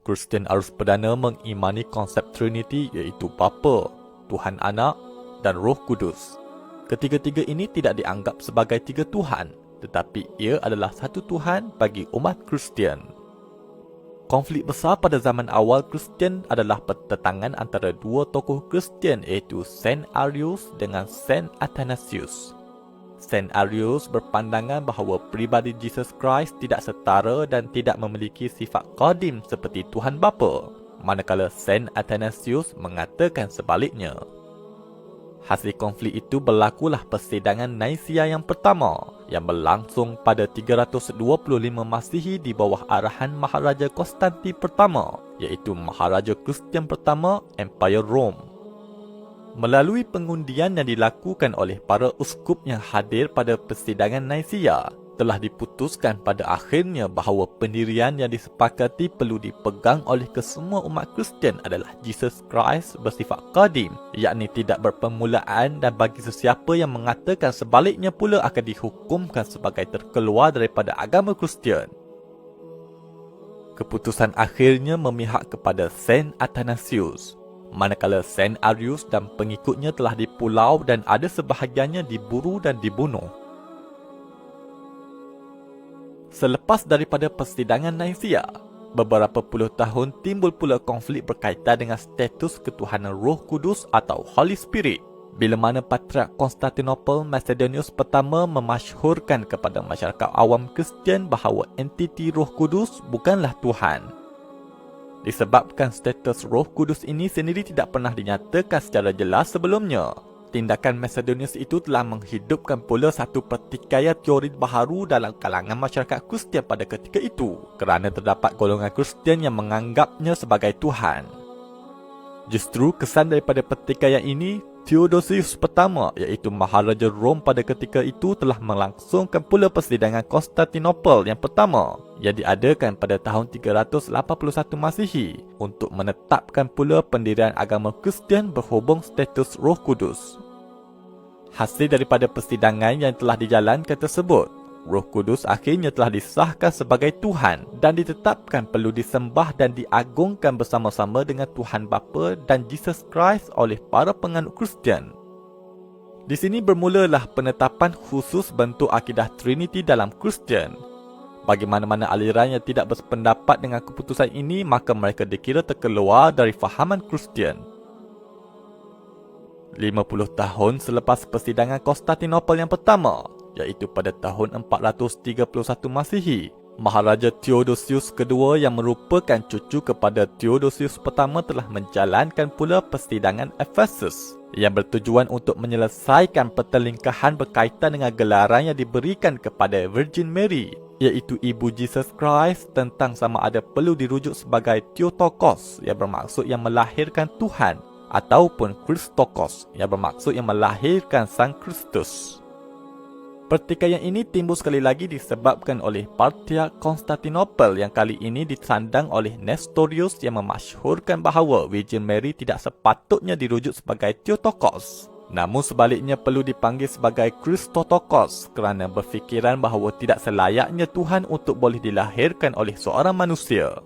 Kristian arus perdana mengimani konsep Trinity iaitu Bapa, Tuhan Anak dan Roh Kudus. Ketiga-tiga ini tidak dianggap sebagai tiga Tuhan, tetapi ia adalah satu Tuhan bagi umat Kristian. Konflik besar pada zaman awal Kristian adalah pertentangan antara dua tokoh Kristian iaitu Saint Arius dengan Saint Athanasius. Saint Arius berpandangan bahawa pribadi Jesus Christ tidak setara dan tidak memiliki sifat qadim seperti Tuhan Bapa, manakala Saint Athanasius mengatakan sebaliknya. Hasil konflik itu berlakulah persidangan Naisia yang pertama yang berlangsung pada 325 Masihi di bawah arahan Maharaja Konstantin pertama, iaitu Maharaja Kristian pertama Empire Rome. Melalui pengundian yang dilakukan oleh para uskup yang hadir pada persidangan Naisia, telah diputuskan pada akhirnya bahawa pendirian yang disepakati perlu dipegang oleh kesemua umat Kristian adalah Jesus Christ bersifat qadim, yakni tidak berpermulaan, dan bagi sesiapa yang mengatakan sebaliknya pula akan dihukumkan sebagai terkeluar daripada agama Kristian. Keputusan akhirnya memihak kepada Saint Athanasius, manakala Saint Arius dan pengikutnya telah dipulau dan ada sebahagiannya diburu dan dibunuh. Selepas daripada persidangan Naisia, beberapa puluh tahun timbul pula konflik berkaitan dengan status ketuhanan Roh Kudus atau Holy Spirit, bila mana Patriark Konstantinopel Macedonius pertama memasyhurkan kepada masyarakat awam Kristian bahawa entiti Roh Kudus bukanlah Tuhan. Disebabkan status Roh Kudus ini sendiri tidak pernah dinyatakan secara jelas sebelumnya, tindakan Macedonius itu telah menghidupkan pula satu pertikaian teori baharu dalam kalangan masyarakat Kristian pada ketika itu, kerana terdapat golongan Kristian yang menganggapnya sebagai Tuhan. Justru kesan daripada pertikaian ini, Theodosius pertama iaitu Maharaja Rom pada ketika itu telah melangsungkan pula persidangan Konstantinopel yang pertama yang diadakan pada tahun 381 Masihi untuk menetapkan pula pendirian agama Kristian berhubung status Roh Kudus. Hasil daripada persidangan yang telah dijalankan tersebut, Roh Kudus akhirnya telah disahkan sebagai Tuhan dan ditetapkan perlu disembah dan diagungkan bersama-sama dengan Tuhan Bapa dan Jesus Christ oleh para penganut Kristian. Di sini bermulalah penetapan khusus bentuk akidah Trinity dalam Kristian. Bagi mana-mana aliran yang tidak bersependapat dengan keputusan ini, maka mereka dikira terkeluar dari fahaman Kristian. 50 tahun selepas persidangan Konstantinopel yang pertama, iaitu pada tahun 431 Masihi, Maharaja Theodosius kedua yang merupakan cucu kepada Theodosius pertama telah menjalankan pula persidangan Ephesus yang bertujuan untuk menyelesaikan pertelingkahan berkaitan dengan gelaran yang diberikan kepada Virgin Mary, iaitu Ibu Jesus Christ, tentang sama ada perlu dirujuk sebagai Theotokos yang bermaksud yang melahirkan Tuhan ataupun Christokos yang bermaksud yang melahirkan Sang Kristus. Pertikaian ini timbul sekali lagi disebabkan oleh Patriark Konstantinopel yang kali ini disandang oleh Nestorius yang memasyhurkan bahawa Virgin Mary tidak sepatutnya dirujuk sebagai Theotokos, namun sebaliknya perlu dipanggil sebagai Christotokos kerana berfikiran bahawa tidak selayaknya Tuhan untuk boleh dilahirkan oleh seorang manusia.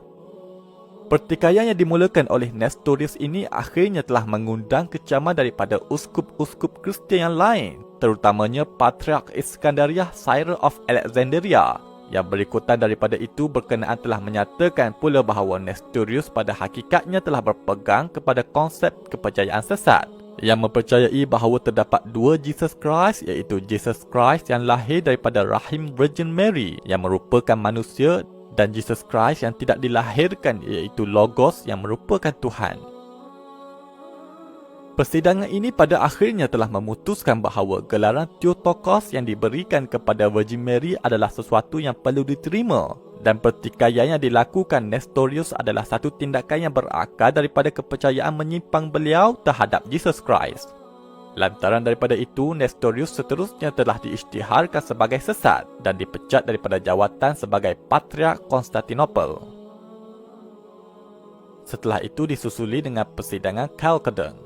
Pertikaian yang dimulakan oleh Nestorius ini akhirnya telah mengundang kecaman daripada uskup-uskup Kristian yang lain, terutamanya Patriark Iskandariah Cyril of Alexandria, yang berikutan daripada itu berkenaan telah menyatakan pula bahawa Nestorius pada hakikatnya telah berpegang kepada konsep kepercayaan sesat yang mempercayai bahawa terdapat dua Jesus Christ, iaitu Jesus Christ yang lahir daripada rahim Virgin Mary yang merupakan manusia, dan Jesus Christ yang tidak dilahirkan, iaitu Logos yang merupakan Tuhan. Persidangan ini pada akhirnya telah memutuskan bahawa gelaran Theotokos yang diberikan kepada Virgin Mary adalah sesuatu yang perlu diterima, dan pertikaian yang dilakukan Nestorius adalah satu tindakan yang berakar daripada kepercayaan menyimpang beliau terhadap Jesus Christ. Lantaran daripada itu, Nestorius seterusnya telah diisytiharkan sebagai sesat dan dipecat daripada jawatan sebagai Patriark Konstantinopel. Setelah itu disusuli dengan persidangan Chalcedon.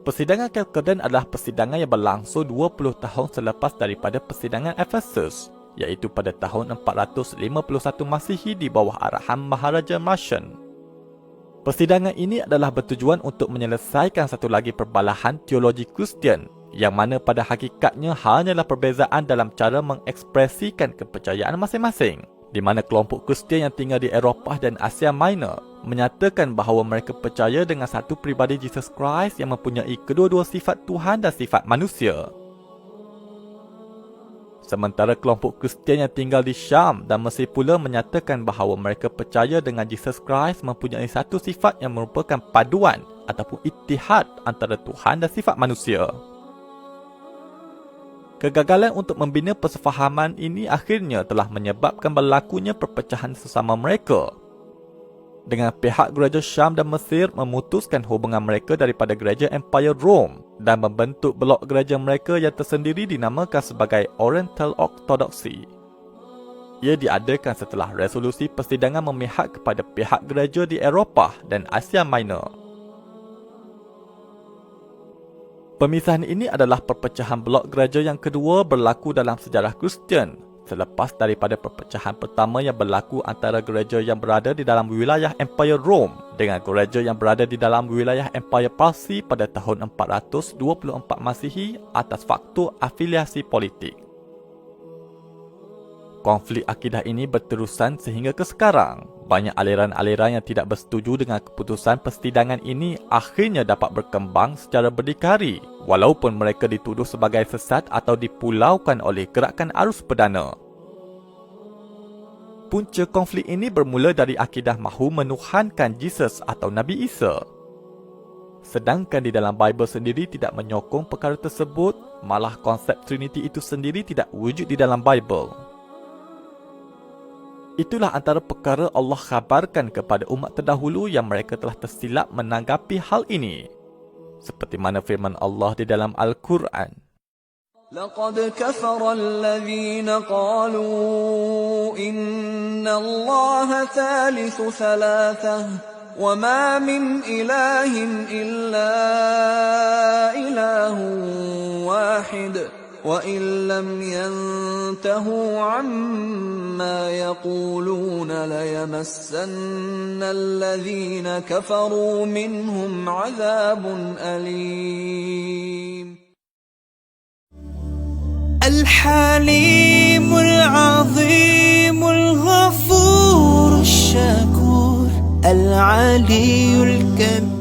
Persidangan Chalcedon adalah persidangan yang berlangsung 20 tahun selepas daripada persidangan Ephesus, iaitu pada tahun 451 Masihi di bawah arahan Maharaja Marcion. Persidangan ini adalah bertujuan untuk menyelesaikan satu lagi perbalahan teologi Kristian yang mana pada hakikatnya hanyalah perbezaan dalam cara mengekspresikan kepercayaan masing-masing, di mana kelompok Kristian yang tinggal di Eropah dan Asia Minor menyatakan bahawa mereka percaya dengan satu pribadi Jesus Christ yang mempunyai kedua-dua sifat Tuhan dan sifat manusia. Sementara kelompok Kristian yang tinggal di Syam dan Mesir pula menyatakan bahawa mereka percaya dengan Jesus Christ mempunyai satu sifat yang merupakan paduan ataupun ittihad antara Tuhan dan sifat manusia. Kegagalan untuk membina persefahaman ini akhirnya telah menyebabkan berlakunya perpecahan sesama mereka, dengan pihak gereja Syam dan Mesir memutuskan hubungan mereka daripada gereja Empire Rome dan membentuk blok gereja mereka yang tersendiri dinamakan sebagai Oriental Orthodoxy. Ia diadakan setelah resolusi persidangan memihak kepada pihak gereja di Eropah dan Asia Minor. Pemisahan ini adalah perpecahan blok gereja yang kedua berlaku dalam sejarah Kristian, selepas daripada perpecahan pertama yang berlaku antara gereja yang berada di dalam wilayah Empire Rome dengan gereja yang berada di dalam wilayah Empire Parsi pada tahun 424 Masihi atas faktor afiliasi politik. Konflik akidah ini berterusan sehingga ke sekarang. Banyak aliran-aliran yang tidak bersetuju dengan keputusan persidangan ini akhirnya dapat berkembang secara berdikari, walaupun mereka dituduh sebagai sesat atau dipulaukan oleh gerakan arus perdana. Punca konflik ini bermula dari akidah mahu menuhankan Jesus atau Nabi Isa. Sedangkan di dalam Bible sendiri tidak menyokong perkara tersebut, malah konsep Trinity itu sendiri tidak wujud di dalam Bible. Itulah antara perkara Allah khabarkan kepada umat terdahulu yang mereka telah tersilap menanggapi hal ini. Seperti mana firman Allah di dalam Al-Quran. لقد كفر الذين قالوا إن الله ثالث ثلاثة وما من إله إلا إله واحد وإن لم ينتهوا عما يقولون ليمسن الذين كفروا منهم عذاب أليم. الحليم العظيم الغفور الشكور العلي الكبير